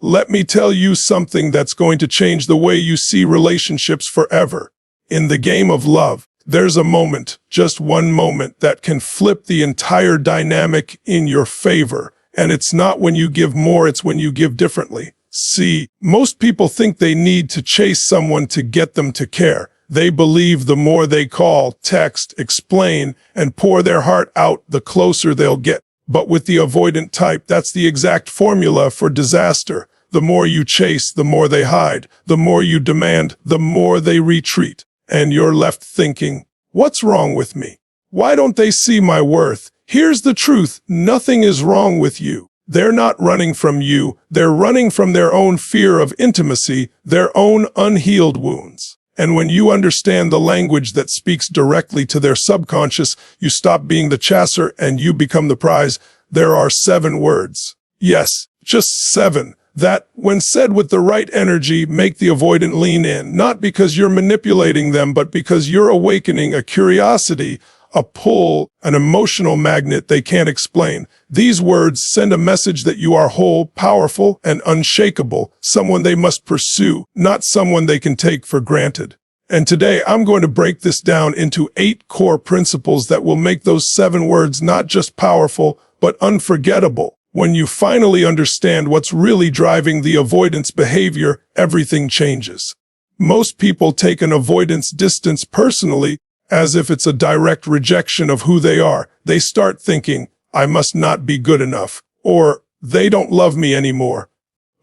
Let me tell you something that's going to change the way you see relationships forever. In the game of love, there's a moment, just one moment, that can flip the entire dynamic in your favor. And it's not when you give more, it's when you give differently. See, most people think they need to chase someone to get them to care. They believe the more they call, text, explain, and pour their heart out, the closer they'll get. But with the avoidant type, that's the exact formula for disaster. The more you chase, the more they hide. The more you demand, the more they retreat. And you're left thinking, what's wrong with me? Why don't they see my worth? Here's the truth. Nothing is wrong with you. They're not running from you. They're running from their own fear of intimacy, their own unhealed wounds. And when you understand the language that speaks directly to their subconscious, you stop being the chaser and you become the prize. There are 7 words. Yes, just 7. That, when said with the right energy, make the avoidant lean in, not because you're manipulating them, but because you're awakening a curiosity, a pull, an emotional magnet they can't explain. These words send a message that you are whole, powerful, and unshakable, someone they must pursue, not someone they can take for granted. And today, I'm going to break this down into 8 core principles that will make those 7 words not just powerful, but unforgettable. When you finally understand what's really driving the avoidance behavior, everything changes. Most people take an avoidance distance personally, as if it's a direct rejection of who they are. They start thinking, I must not be good enough, or they don't love me anymore.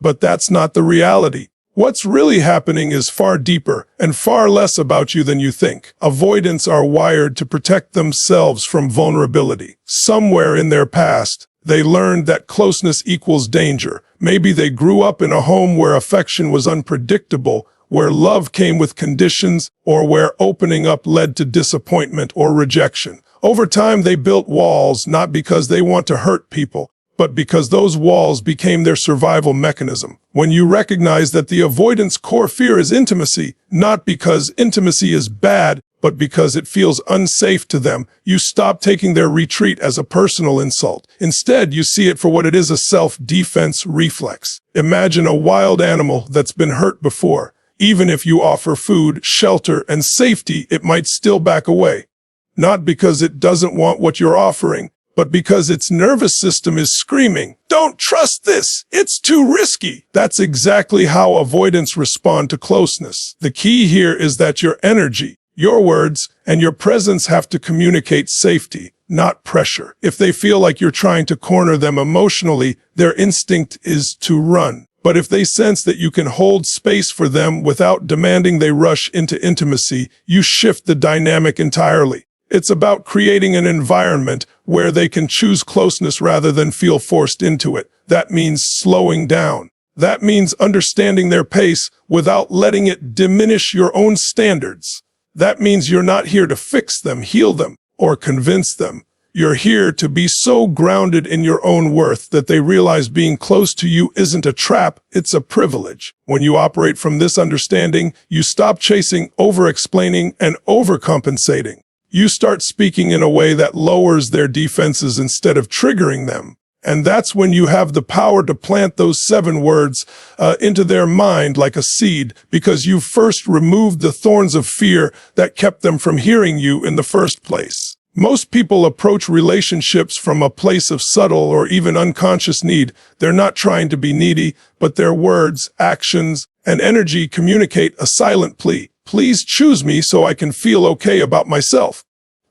But that's not the reality. What's really happening is far deeper and far less about you than you think. Avoidants are wired to protect themselves from vulnerability. Somewhere in their past, they learned that closeness equals danger. Maybe they grew up in a home where affection was unpredictable, where love came with conditions, or where opening up led to disappointment or rejection. Over time, they built walls, not because they want to hurt people, but because those walls became their survival mechanism. When you recognize that the avoidance core fear is intimacy, not because intimacy is bad, but because it feels unsafe to them, you stop taking their retreat as a personal insult. Instead, you see it for what it is, a self-defense reflex. Imagine a wild animal that's been hurt before. Even if you offer food, shelter, and safety, it might still back away. Not because it doesn't want what you're offering, but because its nervous system is screaming, don't trust this, it's too risky. That's exactly how avoidants respond to closeness. The key here is that your energy, your words, and your presence have to communicate safety, not pressure. If they feel like you're trying to corner them emotionally, their instinct is to run. But if they sense that you can hold space for them without demanding they rush into intimacy, you shift the dynamic entirely. It's about creating an environment where they can choose closeness rather than feel forced into it. That means slowing down. That means understanding their pace without letting it diminish your own standards. That means you're not here to fix them, heal them, or convince them. You're here to be so grounded in your own worth that they realize being close to you isn't a trap, it's a privilege. When you operate from this understanding, you stop chasing, over-explaining, and overcompensating. You start speaking in a way that lowers their defenses instead of triggering them. And that's when you have the power to plant those 7 words into their mind like a seed, because you've first removed the thorns of fear that kept them from hearing you in the first place. Most people approach relationships from a place of subtle or even unconscious need. They're not trying to be needy, but their words, actions, and energy communicate a silent plea. Please choose me so I can feel okay about myself.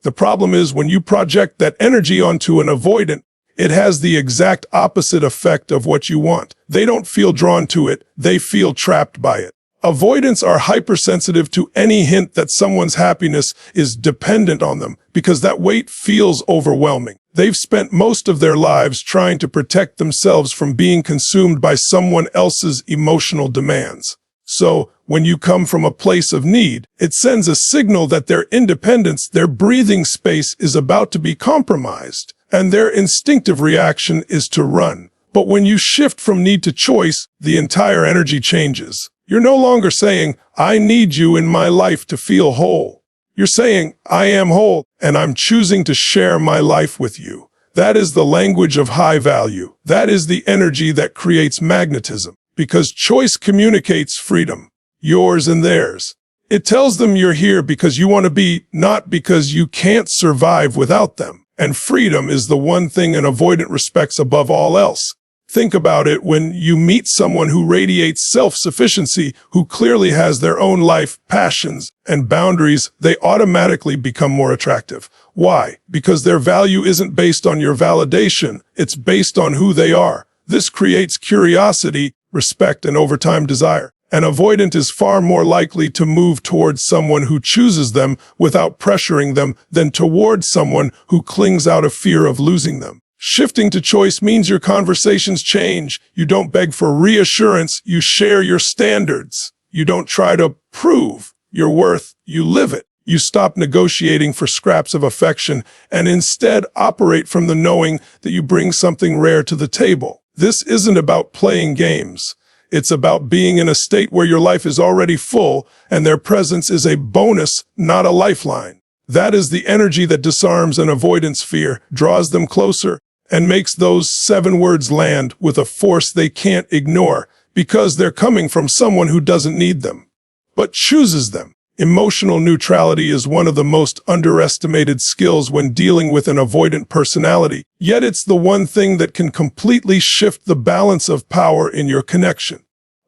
The problem is when you project that energy onto an avoidant, it has the exact opposite effect of what you want. They don't feel drawn to it, they feel trapped by it. Avoidants are hypersensitive to any hint that someone's happiness is dependent on them, because that weight feels overwhelming. They've spent most of their lives trying to protect themselves from being consumed by someone else's emotional demands. So, when you come from a place of need, it sends a signal that their independence, their breathing space is about to be compromised, and their instinctive reaction is to run. But when you shift from need to choice, the entire energy changes. You're no longer saying, I need you in my life to feel whole. You're saying, I am whole, and I'm choosing to share my life with you. That is the language of high value. That is the energy that creates magnetism. because choice communicates freedom, yours and theirs. It tells them you're here because you want to be, not because you can't survive without them. And freedom is the one thing an avoidant respects above all else. Think about it when you meet someone who radiates self-sufficiency, who clearly has their own life, passions, and boundaries, they automatically become more attractive. Why? Because their value isn't based on your validation, it's based on who they are. This creates curiosity, respect, and over time desire. An avoidant is far more likely to move towards someone who chooses them without pressuring them than towards someone who clings out of fear of losing them. Shifting to choice means your conversations change. You don't beg for reassurance, you share your standards. You don't try to prove your worth, you live it. You stop negotiating for scraps of affection and instead operate from the knowing that you bring something rare to the table. This isn't about playing games. It's about being in a state where your life is already full and their presence is a bonus, not a lifeline. That is the energy that disarms an avoidant's fear, draws them closer, and makes those 7 words land with a force they can't ignore because they're coming from someone who doesn't need them, but chooses them. Emotional neutrality is one of the most underestimated skills when dealing with an avoidant personality, yet it's the one thing that can completely shift the balance of power in your connection.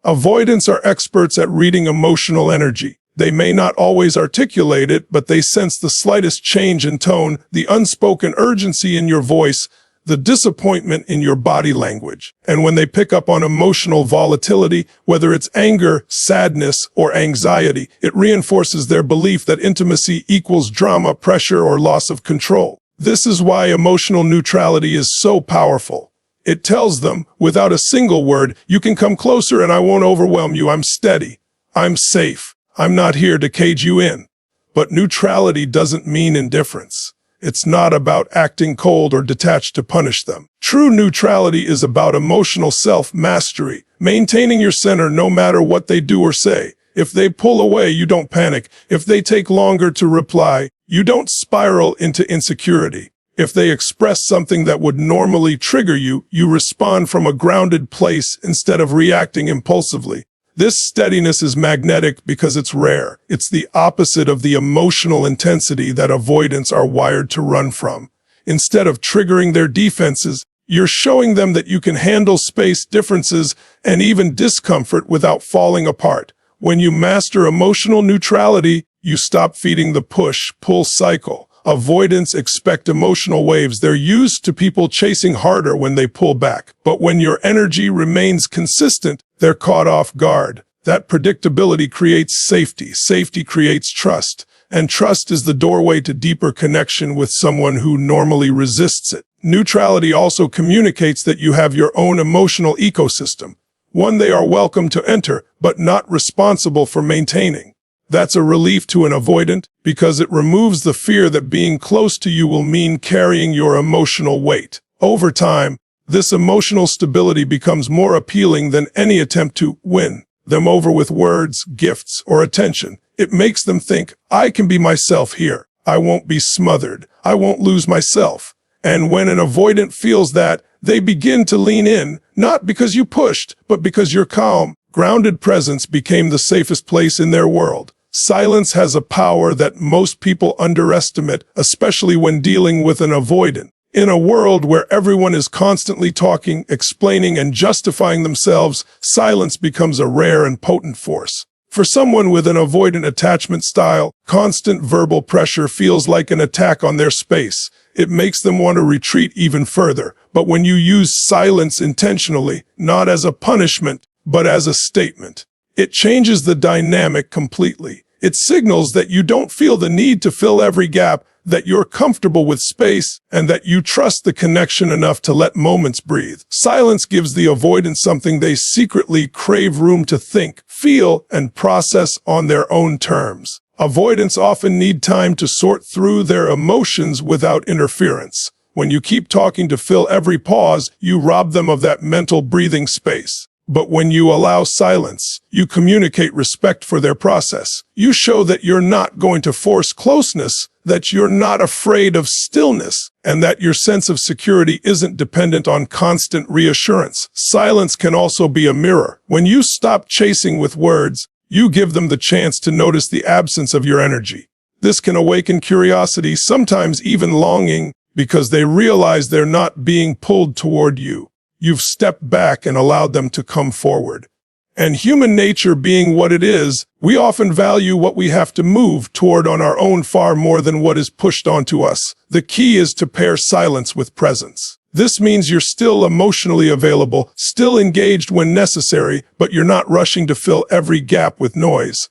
Avoidants are experts at reading emotional energy. They may not always articulate it, but they sense the slightest change in tone, the unspoken urgency in your voice, the disappointment in your body language. And when they pick up on emotional volatility, whether it's anger, sadness, or anxiety, it reinforces their belief that intimacy equals drama, pressure, or loss of control. This is why emotional neutrality is so powerful. It tells them, without a single word, you can come closer and I won't overwhelm you. I'm steady. I'm safe. I'm not here to cage you in. But neutrality doesn't mean indifference. It's not about acting cold or detached to punish them. True neutrality is about emotional self-mastery, maintaining your center no matter what they do or say. If they pull away, you don't panic. If they take longer to reply, you don't spiral into insecurity. If they express something that would normally trigger you, you respond from a grounded place instead of reacting impulsively. This steadiness is magnetic because it's rare. It's the opposite of the emotional intensity that avoidants are wired to run from. Instead of triggering their defenses, you're showing them that you can handle space differences and even discomfort without falling apart. When you master emotional neutrality, you stop feeding the push-pull cycle. Avoidants expect emotional waves. They're used to people chasing harder when they pull back. But when your energy remains consistent, they're caught off guard. That predictability creates safety. Safety creates trust. And trust is the doorway to deeper connection with someone who normally resists it. Neutrality also communicates that you have your own emotional ecosystem, one they are welcome to enter, but not responsible for maintaining. That's a relief to an avoidant because it removes the fear that being close to you will mean carrying your emotional weight. Over time, this emotional stability becomes more appealing than any attempt to win them over with words, gifts, or attention. It makes them think, I can be myself here. I won't be smothered. I won't lose myself. And when an avoidant feels that, they begin to lean in, not because you pushed, but because your calm, grounded presence became the safest place in their world. Silence has a power that most people underestimate, especially when dealing with an avoidant. In a world where everyone is constantly talking, explaining, and justifying themselves, silence becomes a rare and potent force. For someone with an avoidant attachment style, constant verbal pressure feels like an attack on their space. It makes them want to retreat even further. But when you use silence intentionally, not as a punishment, but as a statement, it changes the dynamic completely. It signals that you don't feel the need to fill every gap, that you're comfortable with space, and that you trust the connection enough to let moments breathe. Silence gives the avoidant something they secretly crave: room to think, feel, and process on their own terms. Avoidants often need time to sort through their emotions without interference. When you keep talking to fill every pause, you rob them of that mental breathing space. But when you allow silence, you communicate respect for their process. You show that you're not going to force closeness, that you're not afraid of stillness, and that your sense of security isn't dependent on constant reassurance. Silence can also be a mirror. When you stop chasing with words, you give them the chance to notice the absence of your energy. This can awaken curiosity, sometimes even longing, because they realize they're not being pulled toward you. You've stepped back and allowed them to come forward. And human nature being what it is, we often value what we have to move toward on our own far more than what is pushed onto us. The key is to pair silence with presence. This means you're still emotionally available, still engaged when necessary, but you're not rushing to fill every gap with noise.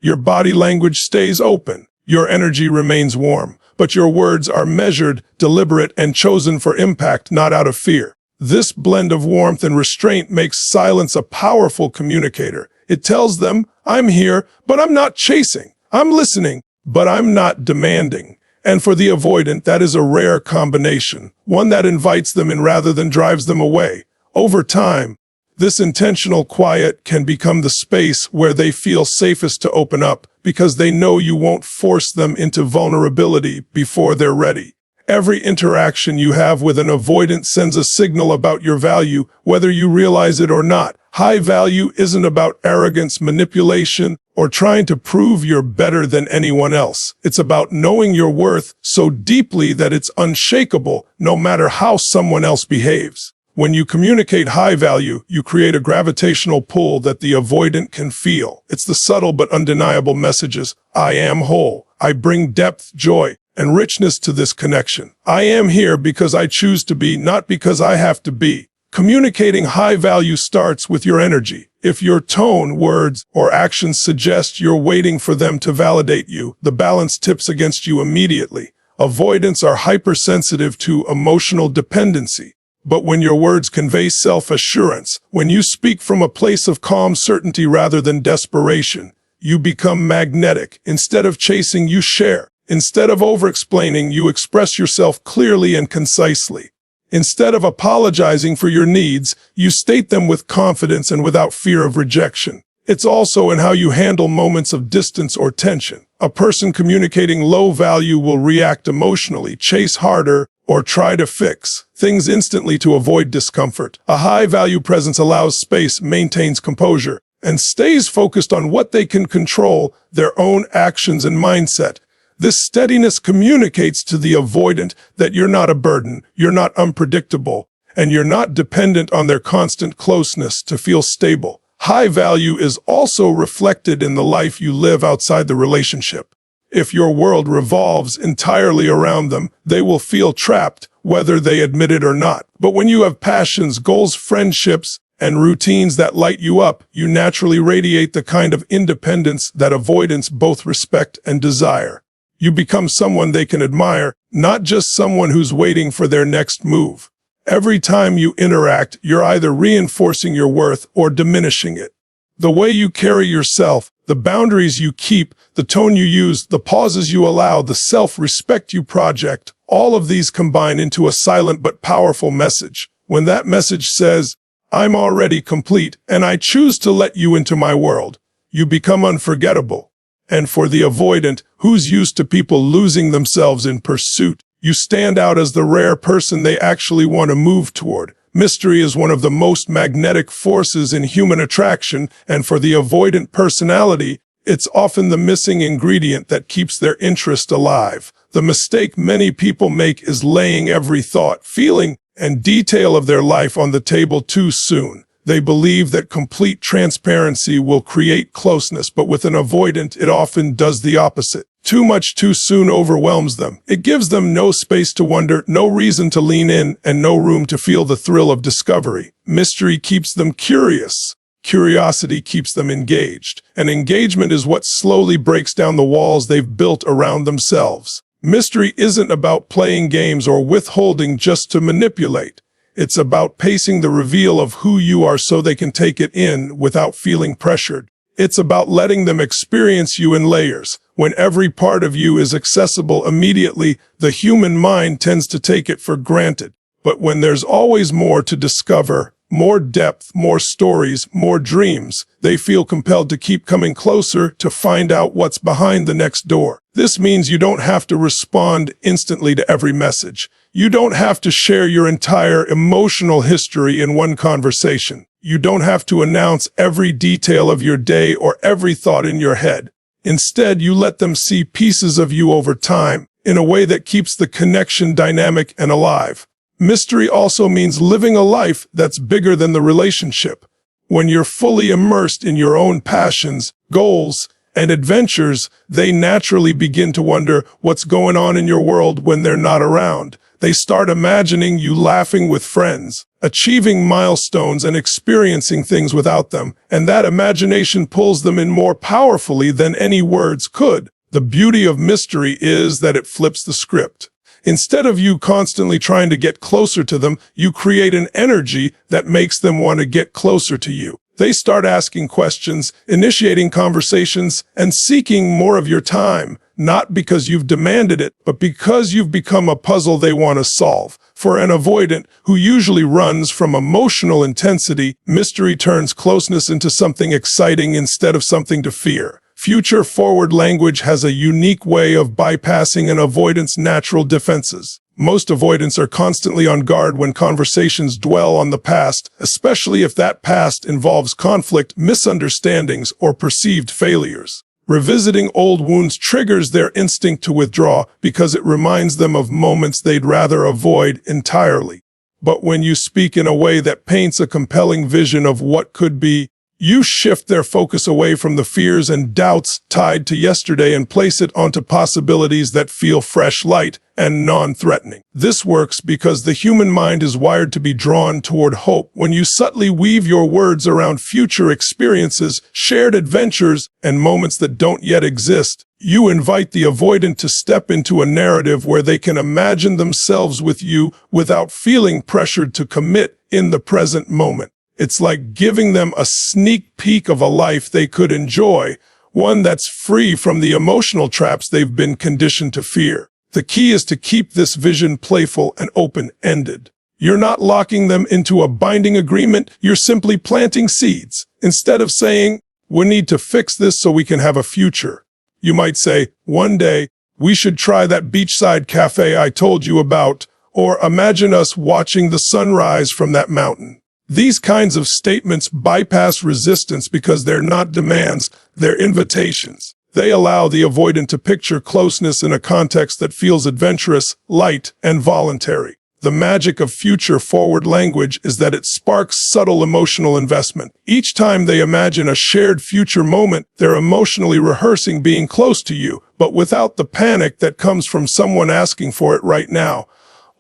Your body language stays open. Your energy remains warm, but your words are measured, deliberate, and chosen for impact, not out of fear. This blend of warmth and restraint makes silence a powerful communicator. It tells them, I'm here, but I'm not chasing. I'm listening, but I'm not demanding. And for the avoidant, that is a rare combination, one that invites them in rather than drives them away. Over time, this intentional quiet can become the space where they feel safest to open up, because they know you won't force them into vulnerability before they're ready. Every interaction you have with an avoidant sends a signal about your value, whether you realize it or not. High value isn't about arrogance, manipulation, or trying to prove you're better than anyone else. It's about knowing your worth so deeply that it's unshakable, no matter how someone else behaves. When you communicate high value, you create a gravitational pull that the avoidant can feel. It's the subtle but undeniable messages. I am whole. I bring depth, joy, and richness to this connection. I am here because I choose to be, not because I have to be. Communicating high value starts with your energy. If your tone, words, or actions suggest you're waiting for them to validate you, the balance tips against you immediately. Avoidants are hypersensitive to emotional dependency. But when your words convey self-assurance, when you speak from a place of calm certainty rather than desperation, you become magnetic. Instead of chasing, you share. Instead of over-explaining, you express yourself clearly and concisely. Instead of apologizing for your needs, you state them with confidence and without fear of rejection. It's also in how you handle moments of distance or tension. A person communicating low value will react emotionally, chase harder, or try to fix things instantly to avoid discomfort. A high-value presence allows space, maintains composure, and stays focused on what they can control, their own actions and mindset. This steadiness communicates to the avoidant that you're not a burden, you're not unpredictable, and you're not dependent on their constant closeness to feel stable. High value is also reflected in the life you live outside the relationship. If your world revolves entirely around them, they will feel trapped, whether they admit it or not. But when you have passions, goals, friendships, and routines that light you up, you naturally radiate the kind of independence that avoidants both respect and desire. You become someone they can admire, not just someone who's waiting for their next move. Every time you interact, you're either reinforcing your worth or diminishing it. The way you carry yourself, the boundaries you keep, the tone you use, the pauses you allow, the self-respect you project, all of these combine into a silent but powerful message. When that message says, I'm already complete, and I choose to let you into my world, you become unforgettable. And for the avoidant, who's used to people losing themselves in pursuit, you stand out as the rare person they actually want to move toward. Mystery is one of the most magnetic forces in human attraction, and for the avoidant personality, it's often the missing ingredient that keeps their interest alive. The mistake many people make is laying every thought, feeling, and detail of their life on the table too soon. They believe that complete transparency will create closeness, but with an avoidant, it often does the opposite. Too much too soon overwhelms them. It gives them no space to wonder, no reason to lean in, and no room to feel the thrill of discovery. Mystery keeps them curious. Curiosity keeps them engaged. And engagement is what slowly breaks down the walls they've built around themselves. Mystery isn't about playing games or withholding just to manipulate. It's about pacing the reveal of who you are so they can take it in without feeling pressured. It's about letting them experience you in layers. When every part of you is accessible immediately, the human mind tends to take it for granted. But when there's always more to discover, more depth, more stories, more dreams. They feel compelled to keep coming closer to find out what's behind the next door. This means you don't have to respond instantly to every message. You don't have to share your entire emotional history in one conversation. You don't have to announce every detail of your day or every thought in your head. Instead, you let them see pieces of you over time in a way that keeps the connection dynamic and alive. Mystery also means living a life that's bigger than the relationship. When you're fully immersed in your own passions, goals, and adventures, they naturally begin to wonder what's going on in your world when they're not around. They start imagining you laughing with friends, achieving milestones, and experiencing things without them, and that imagination pulls them in more powerfully than any words could. The beauty of mystery is that it flips the script. Instead of you constantly trying to get closer to them, you create an energy that makes them want to get closer to you. They start asking questions, initiating conversations, and seeking more of your time, not because you've demanded it, but because you've become a puzzle they want to solve. For an avoidant, who usually runs from emotional intensity, mystery turns closeness into something exciting instead of something to fear. Future-forward language has a unique way of bypassing an avoidant's natural defenses. Most avoidants are constantly on guard when conversations dwell on the past, especially if that past involves conflict, misunderstandings, or perceived failures. Revisiting old wounds triggers their instinct to withdraw because it reminds them of moments they'd rather avoid entirely. But when you speak in a way that paints a compelling vision of what could be, you shift their focus away from the fears and doubts tied to yesterday and place it onto possibilities that feel fresh, light, and non-threatening. This works because the human mind is wired to be drawn toward hope. When you subtly weave your words around future experiences, shared adventures, and moments that don't yet exist, you invite the avoidant to step into a narrative where they can imagine themselves with you without feeling pressured to commit in the present moment. It's like giving them a sneak peek of a life they could enjoy, one that's free from the emotional traps they've been conditioned to fear. The key is to keep this vision playful and open-ended. You're not locking them into a binding agreement, you're simply planting seeds. Instead of saying, "We need to fix this so we can have a future," you might say, "One day, we should try that beachside cafe I told you about," or "Imagine us watching the sunrise from that mountain." These kinds of statements bypass resistance because they're not demands, they're invitations. They allow the avoidant to picture closeness in a context that feels adventurous, light, and voluntary. The magic of future-forward language is that it sparks subtle emotional investment. Each time they imagine a shared future moment, they're emotionally rehearsing being close to you, but without the panic that comes from someone asking for it right now.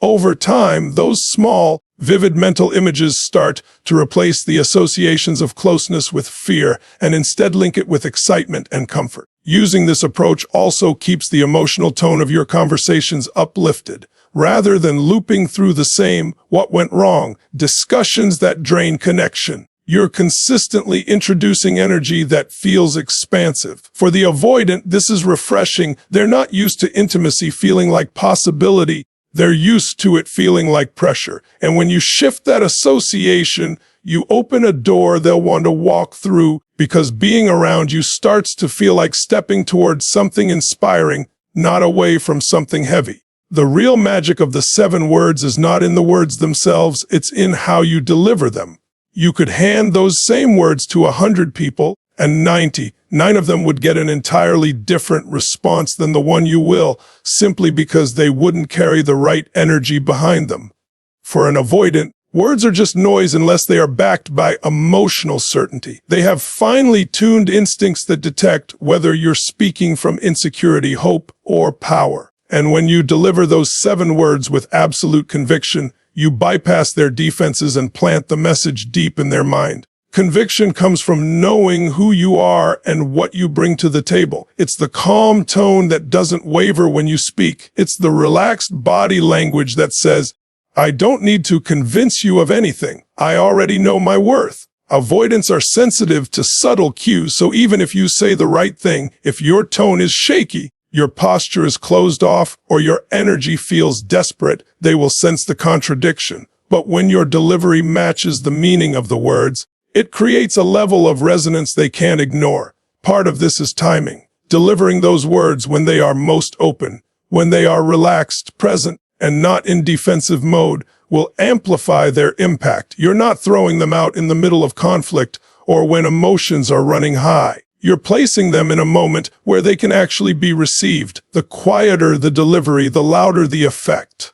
Over time, those small, vivid mental images start to replace the associations of closeness with fear and instead link it with excitement and comfort. Using this approach also keeps the emotional tone of your conversations uplifted, rather than looping through the same "what went wrong" discussions that drain connection. You're consistently introducing energy that feels expansive. For the avoidant, this is refreshing. They're not used to intimacy feeling like possibility. They're used to it feeling like pressure. And when you shift that association, you open a door they'll want to walk through because being around you starts to feel like stepping towards something inspiring, not away from something heavy. The real magic of the 7 words is not in the words themselves, it's in how you deliver them. You could hand those same words to 100 people, and 99 of them would get an entirely different response than the one you will, simply because they wouldn't carry the right energy behind them. For an avoidant, words are just noise unless they are backed by emotional certainty. They have finely tuned instincts that detect whether you're speaking from insecurity, hope, or power. And when you deliver those 7 words with absolute conviction, you bypass their defenses and plant the message deep in their mind. Conviction comes from knowing who you are and what you bring to the table. It's the calm tone that doesn't waver when you speak. It's the relaxed body language that says, "I don't need to convince you of anything. I already know my worth." Avoidants are sensitive to subtle cues, so even if you say the right thing, if your tone is shaky, your posture is closed off, or your energy feels desperate, they will sense the contradiction. But when your delivery matches the meaning of the words, it creates a level of resonance they can't ignore. Part of this is timing. Delivering those words when they are most open, when they are relaxed, present, and not in defensive mode, will amplify their impact. You're not throwing them out in the middle of conflict or when emotions are running high. You're placing them in a moment where they can actually be received. The quieter the delivery, the louder the effect.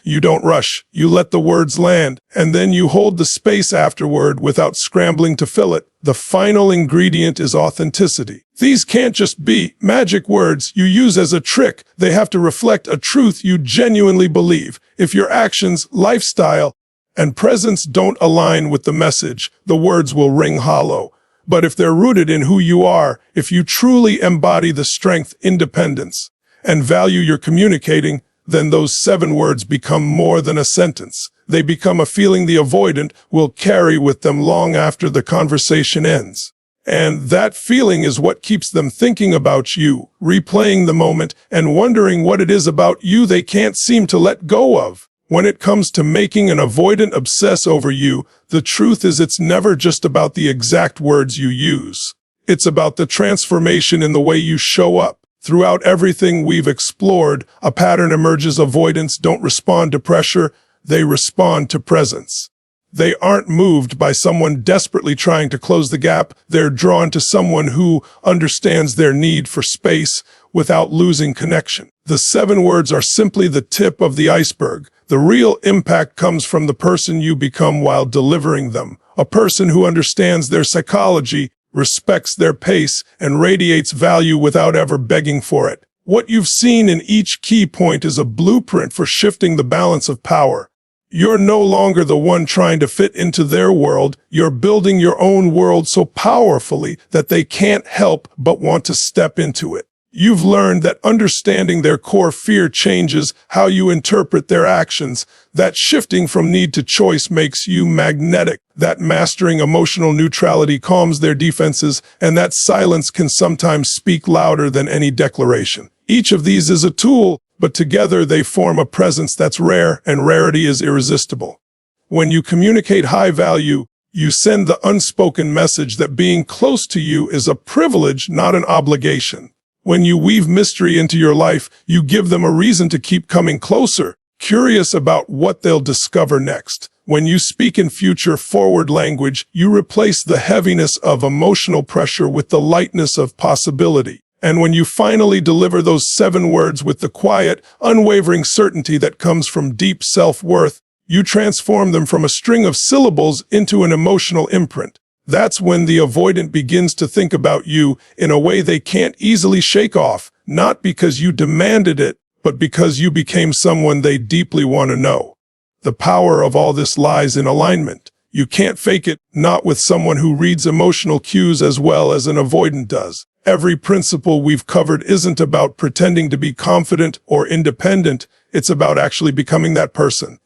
You don't rush, you let the words land, and then you hold the space afterward without scrambling to fill it. The final ingredient is authenticity. These can't just be magic words you use as a trick. They have to reflect a truth you genuinely believe. If your actions, lifestyle, and presence don't align with the message, the words will ring hollow. But if they're rooted in who you are, if you truly embody the strength, independence, and value you're communicating, then those 7 words become more than a sentence. They become a feeling the avoidant will carry with them long after the conversation ends. And that feeling is what keeps them thinking about you, replaying the moment, and wondering what it is about you they can't seem to let go of. When it comes to making an avoidant obsess over you, the truth is it's never just about the exact words you use. It's about the transformation in the way you show up. Throughout everything we've explored, a pattern emerges. Avoidants don't respond to pressure, they respond to presence. They aren't moved by someone desperately trying to close the gap, they're drawn to someone who understands their need for space without losing connection. The 7 words are simply the tip of the iceberg. The real impact comes from the person you become while delivering them, a person who understands their psychology, respects their pace, and radiates value without ever begging for it. What you've seen in each key point is a blueprint for shifting the balance of power. You're no longer the one trying to fit into their world. You're building your own world so powerfully that they can't help but want to step into it. You've learned that understanding their core fear changes how you interpret their actions, that shifting from need to choice makes you magnetic, that mastering emotional neutrality calms their defenses, and that silence can sometimes speak louder than any declaration. Each of these is a tool, but together they form a presence that's rare, and rarity is irresistible. When you communicate high value, you send the unspoken message that being close to you is a privilege, not an obligation. When you weave mystery into your life, you give them a reason to keep coming closer, curious about what they'll discover next. When you speak in future-forward language, you replace the heaviness of emotional pressure with the lightness of possibility. And when you finally deliver those 7 words with the quiet, unwavering certainty that comes from deep self-worth, you transform them from a string of syllables into an emotional imprint. That's when the avoidant begins to think about you in a way they can't easily shake off, not because you demanded it, but because you became someone they deeply want to know. The power of all this lies in alignment. You can't fake it, not with someone who reads emotional cues as well as an avoidant does. Every principle we've covered isn't about pretending to be confident or independent, it's about actually becoming that person.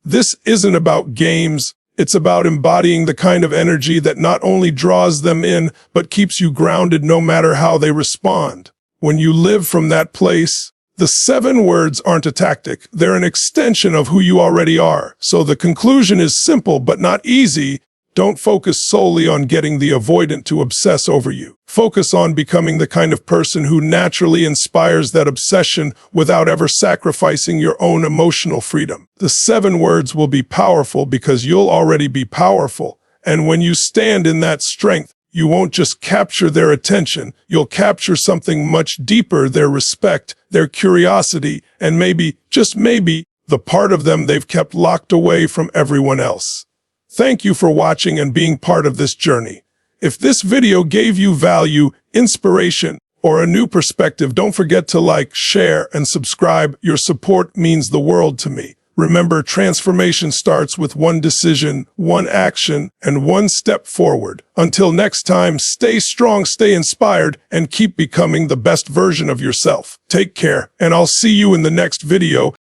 This isn't about games. It's about embodying the kind of energy that not only draws them in, but keeps you grounded no matter how they respond. When you live from that place, the 7 words aren't a tactic. They're an extension of who you already are. So the conclusion is simple but not easy. Don't focus solely on getting the avoidant to obsess over you. Focus on becoming the kind of person who naturally inspires that obsession without ever sacrificing your own emotional freedom. The 7 words will be powerful because you'll already be powerful. And when you stand in that strength, you won't just capture their attention, you'll capture something much deeper, their respect, their curiosity, and maybe, just maybe, the part of them they've kept locked away from everyone else. Thank you for watching and being part of this journey. If this video gave you value, inspiration, or a new perspective, don't forget to like, share, and subscribe. Your support means the world to me. Remember, transformation starts with one decision, one action, and one step forward. Until next time, stay strong, stay inspired, and keep becoming the best version of yourself. Take care, and I'll see you in the next video.